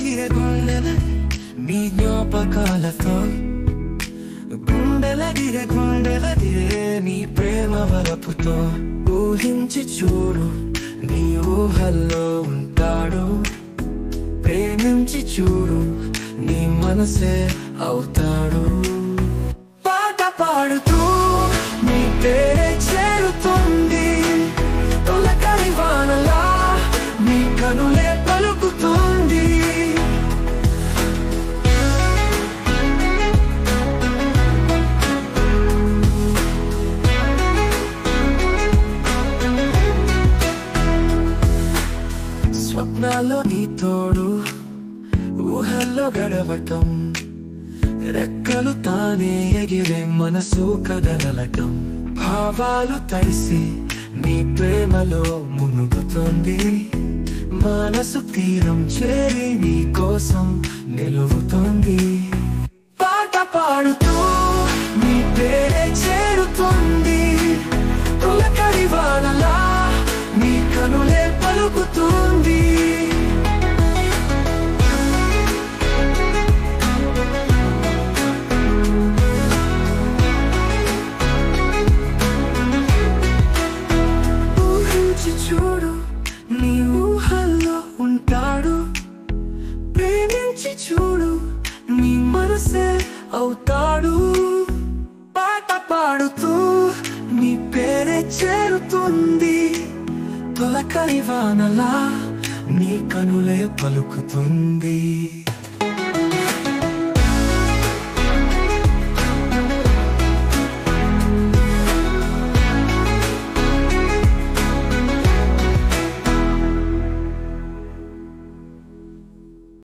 గుండెలగిరే గుండెల నీ జ్ఞాపకాలతో గుండెలగిరే గుండెలగిరే నీ ప్రేమ వరపుతో ఊహించి చూడు నీ ఊహల్లో ఉంటాడు ప్రేమించి చూడు నీ మనసే అవుతాడు పాట పాడుతూ నీ పేరే చేరుతుంది తొలకరి వానలా నీ కనులే పలుకుతుంది స్వప్నాల్లో నీ తోడు ఊహల్లో గడవటం రెక్కలు తానే ఎగిరే మనసు కదలటం భావాలు తడిసి నీ ప్రేమలో మునుగుతుంది మనసు తీరం చేరి నీ కోసం నిలువుతుంది పాట పాడుతూ నీ పేరే చేరుతుంది తొలకరి వానలా నీ కనులే పలుకుతుంది చూడు నీ ఊహల్లో ఉంటాడు ప్రేమించి చూడు నీ మనసే అవుతాడు పాట పాడుతూ నీ పేరే చేరుతుంది తొలకరి వానలా నీ కనులే పలుకుతుంది